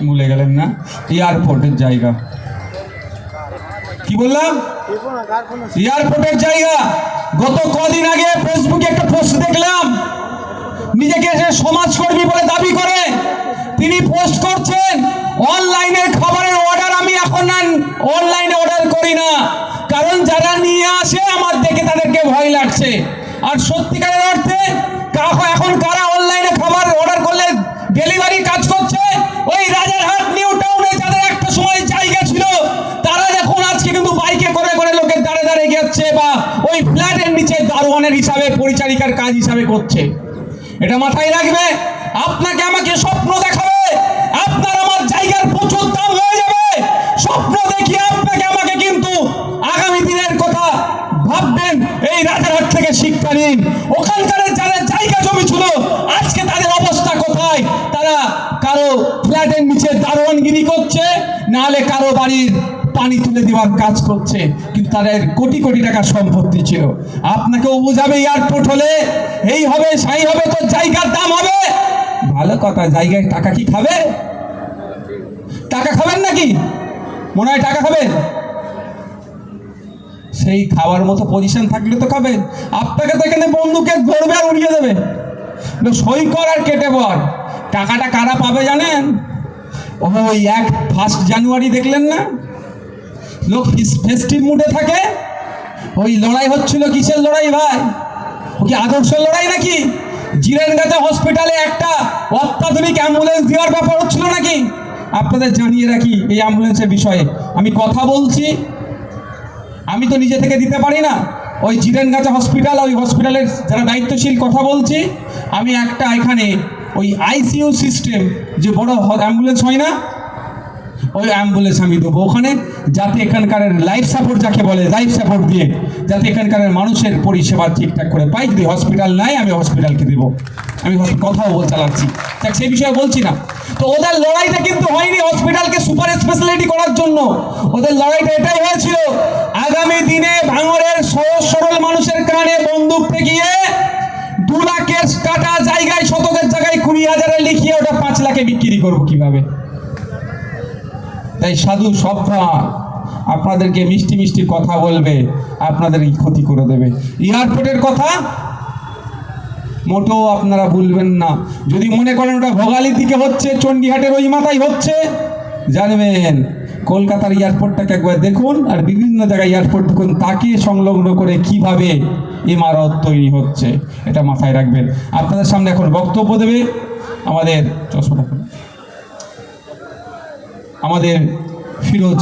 ভুলে গেলেন না? এয়ারপোর্টের জায়গা, কি বললাম? এয়ারপোর্টের জায়গা। গত কদিন আগে ফেসবুকে একটা পোস্ট দেখলাম, নিজেকে সে সমাজকর্মী বলে দাবি করে তিনি পোস্ট করছেন, অনলাইনের খাবারের অর্ডার আমি এখন অনলাইনে অর্ডার করি না, কারণ যারা নিয়ে আসে আমার দেখে তাদেরকে ভয় লাগছে। আর সত্যিকারের অর্থে এখন কারা অনলাইনে খাবার অর্ডার করলে ডেলিভারি কাজ করছে? ওই রাজারহাট নিউ টাউনে যাদের একটা সময় জায়গা ছিল, তারা দেখুন আজকে কিন্তু বাইকে করে করে লোকের দাঁড়ে দাঁড়িয়ে গেছে, বা ওই ফ্ল্যাটের নিচে দারোয়ানের হিসাবে, পরিচারিকার কাজ হিসাবে করছে। এটা মাথায় রাখবে। আপনাকে আমাকে স্বপ্ন দেখাবে, আপনার আমার জায়গার প্রচুর দাম হয়ে যাবে। স্বপ্ন দেখিয়ে আপনাকে আমাকে কিন্তু আগামী দিনের কথা ভাববেন। এই রাজারহাট থেকে শিক্ষা নিন, ওখানকার যাদের জায়গা জমি ছিল আজকে তাদের অবস্থা কোথায়? তারা কারো ফ্ল্যাটের নিচে দারোয়ানগিরি করছে, নাহলে কারো বাড়ির পানি তুলে দেওয়ার কাজ করছে, কিন্তু তাদের কোটি কোটি টাকার সম্পত্তি ছিল। আপনাকেও বোঝাবে এয়ারপোর্ট হলে এই হবে সেই হবে, তো জায়গার দাম হবে। ভালো কথা, জায়গায় টাকা কি খাবে? টাকা খাবেন নাকি? মনে হয় টাকা খাবেন? সেই খাওয়ার মতো পজিশন থাকলে তো খাবেন। আপনাকে তো এখানে বন্দুকের ধরবে আর উড়িয়ে দেবে, সই কর আর কেটে পর। টাকাটা কারা পাবে জানেন? ওই 1 জানুয়ারি দেখলেন না, লোক ফেস্টিভ মুডে থাকে। ওই লড়াই হচ্ছিল, কিসের লড়াই ভাই? ও কি আদর্শের লড়াই নাকি? জিরেনগাছা হসপিটালে একটা অত্যাধুনিক অ্যাম্বুলেন্স দেওয়ার ব্যাপার হচ্ছিল নাকি? আপনাদের জানিয়ে রাখি এই অ্যাম্বুলেন্সের বিষয়ে আমি কথা বলছি, আমি তো নিজে থেকে দিতে পারি না। ওই জিরেনগাছা হসপিটাল, ওই হসপিটালের যারা দায়িত্বশীল কথা বলছি আমি, একটা এখানে ওই আইসিইউ সিস্টেম যে বড় অ্যাম্বুলেন্স হয় না, ওই অ্যাম্বুলেন্স আমি দেবো ওখানে, যাতে এখানকার লাইফ সাপোর্ট, যাকে বলে লাইফ সাপোর্ট দিয়ে, যাতে এখানকার মানুষের পরিষেবা ঠিকঠাক করে পাই। যদি হসপিটাল নাই আমি হসপিটালকে দেবো, আমি কথাও চালাচ্ছি, দেখ সেই বিষয়ে বলছি না। তো ওদের লড়াইটা কিন্তু হয়নি হসপিটালকে সুপার স্পেশালিটি করার জন্য, ওদের লড়াইটা এটাই হয়েছিল আগামী দিনে ভাঙড়ের সহজ সরল মানুষের কানে বন্দুক ঠেকিয়ে 2 লাখের কাটা জায়গায়, শতকের জায়গায় 20,000-এ লিখিয়ে ওটা 5 লাখে বিক্রি করবো কিভাবে। তাই সাধু সভ্যা আপনাদেরকে মিষ্টি মিষ্টি কথা বলবে, আপনাদের ক্ষতি করে দেবে। এয়ারপোর্টের কথা মোটেও আপনারা ভুলবেন না। যদি মনে করেন ওটা ভোগালীর দিকে হচ্ছে, চণ্ডীহাটের ওই মাথায় হচ্ছে, জানবেন কলকাতার এয়ারপোর্টটাকে একবার দেখুন, আর বিভিন্ন জায়গায় এয়ারপোর্ট দেখুন, তাকে সংলগ্ন করে কিভাবে ইমারত তৈরি হচ্ছে, এটা মাথায় রাখবেন। আপনাদের সামনে এখন বক্তব্য দেবে আমাদের ফিরোজ